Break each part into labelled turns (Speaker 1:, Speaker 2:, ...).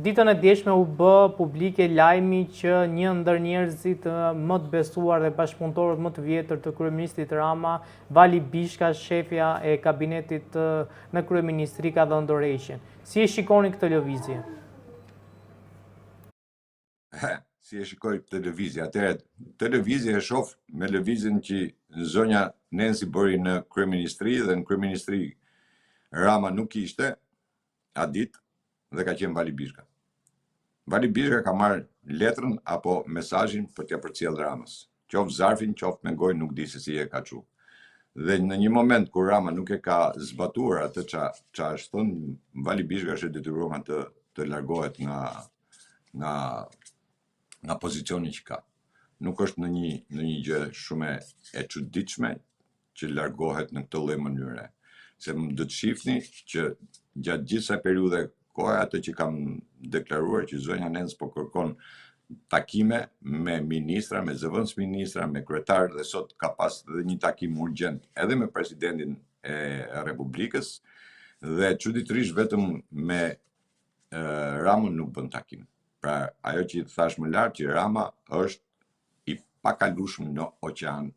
Speaker 1: Ditën e djeshme u bë publike lajmi që një ndër njerëzit më të besuar dhe bashkëpunëtorët më të vjetër të kryeministrit Rama, Vali Bishka, shefja e kabinetit në kryeministri, ka dhënë dorëheqjen. Si e shikoni këtë lëvizje?
Speaker 2: Si e shikoj këtë lëvizje? Atëherë, këtë lëvizje e shoh me lëvizjen që zonja Nancy bëri në kryeministri dhe në kryeministri Rama nuk ishte atë ditë dhe ka qenë Vali Bishka. Vali Bishka ka marrë letrën apo mesazhin për t'ia përcjellë Ramës. Qoftë zarfin, qoftë me gojë, nuk di se si e ka çu. Dhe në një moment kur Rama nuk e ka zbatuar atë ç'a është thënë, Vali Bishka është detyruar të largohet nga pozicioni që ka. Nuk është në një gjë shumë e çuditshme që largohet në këtë lloj mënyre. Se më do të shihni që gjatë gjithë kësaj periudhe kohë atë që kam deklaruar që zonja Nancy po kërkon takime me ministra, me zëvendës ministra, me kryetar dhe sot ka pas edhe një takim urgjent edhe me presidentin e Republikës dhe çuditërisht vetëm me Ramën nuk bën takim. Pra ajo që i thash më lart që Rama është i pakalueshëm në oqean.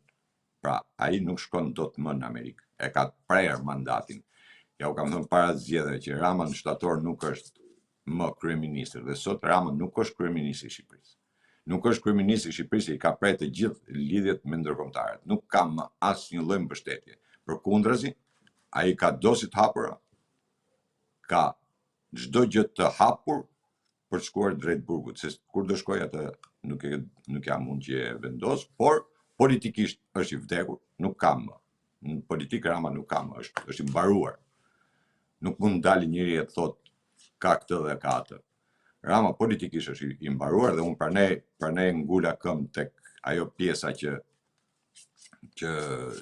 Speaker 2: Pra ai nuk shkon dot më në Amerikë. E ka prerë mandatin. Ja u kam thënë para zgjedhjeve që Rama në shtator nuk është më kryeministër dhe sot Rama nuk është kryeministri i Shqipërisë. Nuk është kryeministri i Shqipërisë, i ka prerë të gjithë lidhjet me ndërkombëtarët. Nuk ka më asnjë lloj mbështetje. Përkundrazi, ai ka dosi të hapura, ka çdo gjë të hapur për të shkuar drejt burgut, se kur do shkoj atë nuk jam mund që e vendos, por politikisht është i vdekur, nuk ka më. Në politikë Rama nuk ka më, është i mbaruar. Nuk mund dalë njëri e thotë ka këtë dhe ka atë. Rama politikisht është i mbaruar dhe unë pranaj ngula këmbë tek ajo pjesa që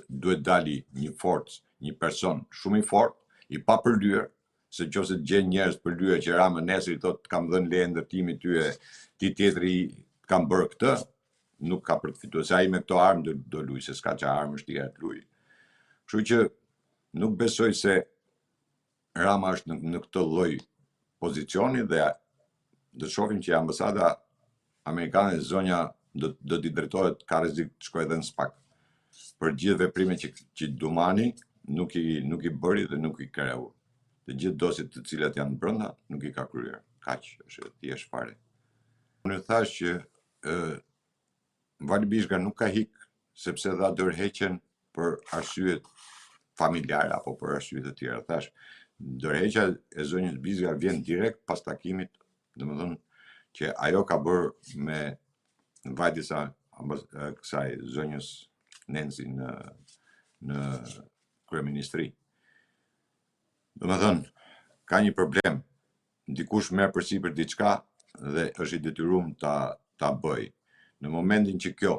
Speaker 2: duhet dali një forcë, një person shumë i fortë, i papërlyer, se nëse gjen njerëz përlyer që Rama nesër i thotë kam dhënë leje ndërtimit tyre, ti tjetri kam bërë këtë, nuk ka për të fituar. Se ai me këto armë do luaj, se s'ka çfarë armë është të luaj. Kështu që nuk besoj se Rama është në këtë lloj pozicioni dhe do të shohim që ambasada amerikane zonja do t'i drejtohet, ka rrezik të shkojë edhe në SPAK. Për gjithë veprimet që Dumani nuk i bëri dhe nuk i kreu. Të gjithë dosjet të cilat janë brenda nuk i ka kryer. Kaq është thjesht fare. Unë thash që Vali Bishka nuk ka hik sepse dha dorëheqjen për arsyet familjare apo për arsye të tjera. Thash, dorëheqja e zonjës Bishka vjen direkt pas takimit, domethënë që ajo ka bërë me vajtjes së kësaj zonjës Nancy në kryeministri. Domethënë, ka një problem. Dikush merr përsipër diçka dhe është i detyruar ta bëj. Në momentin që kjo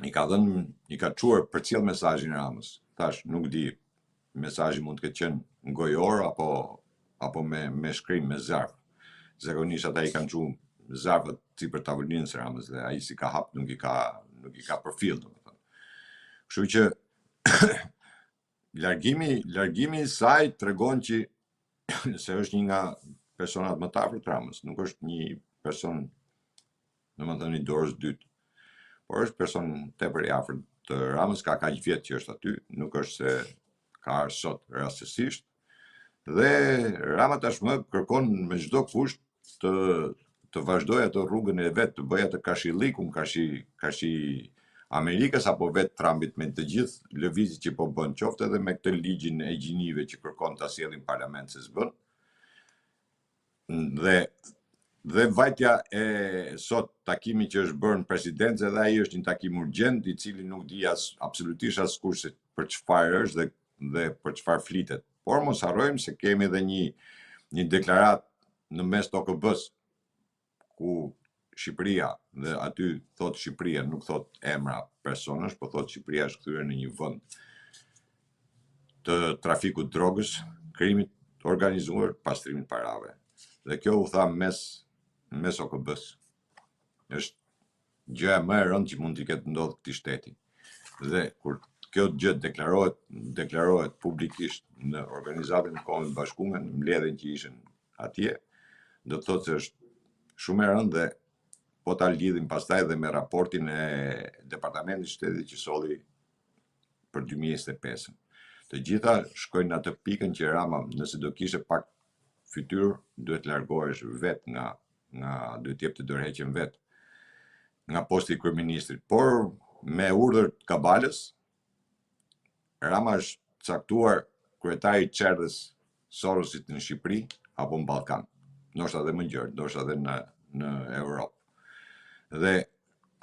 Speaker 2: i ka çuar përcjell mesazhin Ramës. Thash, nuk di, mesazhi mund të ketë qenë gojor apo me shkrim, me zarf. Zakonisht ata i kanë çuar zarfët sipër tavolinës së Ramës dhe ai si ka hap nuk i ka përfill, domethënë. Kështu që largimi i saj tregon që se është një nga personat më të afërt të Ramës, nuk është një person domethënë i dorës dytë, por është person tepër i afërt të Ramës, ka kaq vjet që është aty, nuk është se ka ardhur sot rastësisht. Dhe Rama tashmë kërkon me çdo kusht të vazhdojë atë rrugën e vet, të bëjë atë kashillikun, kashi Amerikës apo vetë Trumpit me të gjithë lëvizjet që po bën, qoftë edhe me këtë ligjin e gjinive që kërkon ta sjellin parlament se s'bën. Dhe vajtja e sot takimi që është bërë në presidencë, edhe ai është një takim urgjent i cili nuk di absolutisht askush për çfarë është dhe për çfarë flitet. Por mos harrojmë se kemi edhe një deklaratë në mes të OKB-s ku Shqipëria, dhe aty thot Shqipëria, nuk thot emra personash, po thot Shqipëria është kthyer në një vend të trafikut drogës, krimit të organizuar, pastrimit parave. Dhe kjo u tha mes OKB-s. Është gjëja më e rëndë që mund t'i ketë ndodhur këtij shteti. Dhe kur kjo gjë deklarohet publikisht në Organizatën e Kombeve të Bashkuara, në mbledhjen që ishin atje, do të thotë se është shumë e rëndë dhe po ta lidhim pastaj edhe me raportin e Departamentit Shtetit që solli për 2025. Të gjitha shkojnë në atë pikën që Rama, nëse do kishte pak fytyrë, duhet largohesh vetë nga duhet jep të dorëheqjen vetë nga posti i kryeministrit. Por me urdhër të kabalës, Rama është caktuar kryetari i çerdhes Sorosit në Shqipëri apo në Ballkan. Ndoshta edhe më gjerë, ndoshta edhe në Europë. Dhe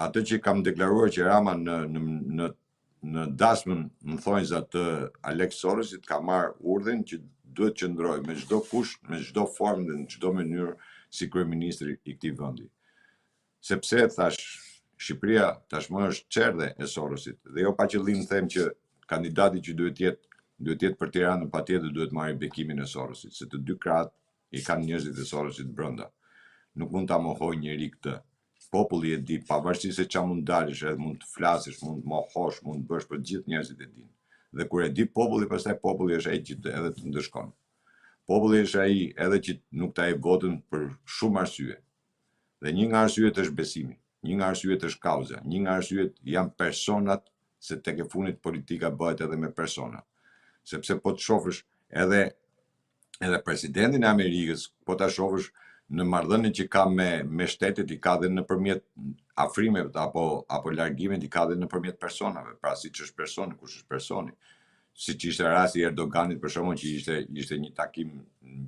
Speaker 2: atë që kam deklaruar që Rama në dasmën në thonjza të Alex Sorosit ka marrë urdhën që duhet qëndroj me çdo kush, me çdo formë dhe në çdo mënyrë si kryeministri i këtij vendi. Sepse thash Shqipëria tashmë është çerdhe e Sorosit dhe jo pa qëllim them që kandidati që duhet jetë për Tiranën patjetër duhet marrë bekimin e Sorosit, se të dy krahët i kanë njerëzit e Sorosit brenda. Nuk mund ta mohoj njëri këtë. Populli e di, pavarësisht se çfarë mund dalësh, edhe mund të flasësh, mund të mohosh, mund të bësh, për gjithë njerëzit e dinë. Dhe kur e di populli, pastaj populli është ai që edhe të ndëshkon. Populli është ai edhe që nuk ta jep votën për shumë arsye. Dhe një nga arsyet është besimi, një nga arsyet është kauza, një nga arsyet janë personat, se tek e fundit politika bëhet edhe me persona. Sepse po të shohësh edhe presidentin e Amerikës, po ta shohësh në marrëdhënien që ka me shtetet, i ka dhe nëpërmjet afrimeve apo largimeve, i ka dhe nëpërmjet personave. Pra siç është personi, kush është personi. Siç ishte rasti i Erdoganit për shkakun që ishte një takim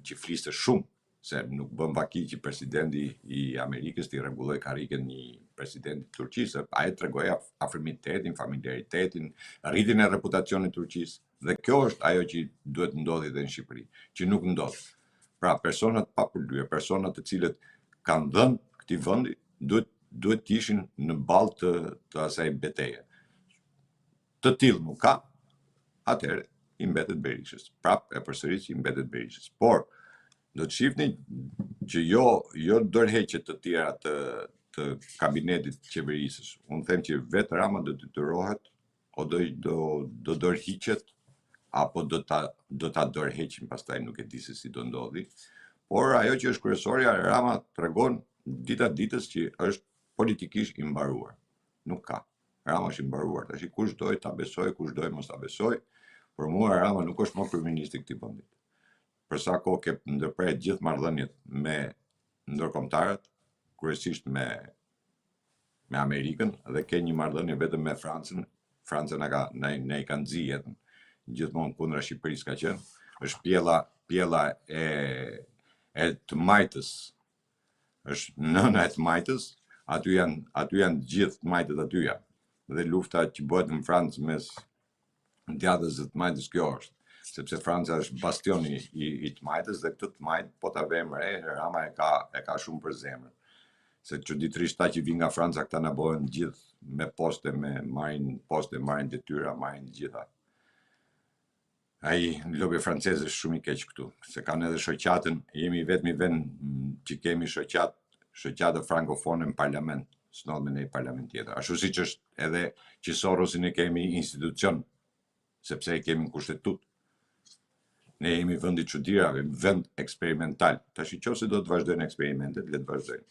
Speaker 2: që fliste shumë, se nuk bën vaki që presidenti i Amerikës t'i rregulloj karrigen një presidenti i Turqisë, ai tregoi afrimitetin, familiaritetin, rritjen e reputacionit të Turqisë. Dhe kjo është ajo që duhet ndodhi edhe në Shqipëri, që nuk ndodh. Pra personat pa përlyje, personat të cilët kanë dhënë këtij vendi, duhet të ishin në ballë të asaj beteje. Të tillë nuk ka, atëherë i mbetet Berishës. Prap e përsëris i mbetet Berishës. Por do të shihni që jo dorëheqje të tjera të kabinetit qeverisës. Unë them që vetë Rama do të detyrohet o do dorëhiqet apo do ta dorëheqin pastaj, nuk e di se si do ndodhi. Por ajo që është kryesorja, Rama tregon dita ditës që është politikisht i mbaruar. Nuk ka. Rama është i mbaruar. Tash kush doj ta besoj, kush doj mos ta besoj, por mua Rama nuk është më kryeministri i këtij vendi. Për sa kohë ke ndërprer gjithë marrëdhëniet me ndërkombëtarët, kryesisht me Amerikën, dhe ke një marrëdhënie vetëm me Francën. Franca na i ka nxjerrë jetën. Gjithmonë kundra Shqipërisë ka qenë. Është pjella e të majtës. Është nëna e të majtës, aty janë gjithë të majtët aty janë. Dhe lufta që bëhet në Francë mes djathtës dhe të majtës, kjo është. Sepse Franca është bastioni i të majtës dhe këtë të majtë, po ta vëmë re, Rama e ka shumë për zemër. Se çuditërisht ata që vinë nga Franca, këta na bëhen gjithë me poste, marrin detyra, marrin gjitha. Ai lobi francez është shumë i keq këtu, se kanë edhe shoqatën, jemi vetmi vend që kemi shoqatë frankofone në parlament, s'ndodh me një parlament tjetër. Ashtu siç është edhe që Sorosin e kemi institucion, sepse e kemi në kushtetut. Ne jemi vendi çuditërave, vend eksperimental. Tash nëse do të vazhdojnë eksperimentet, le të vazhdojnë.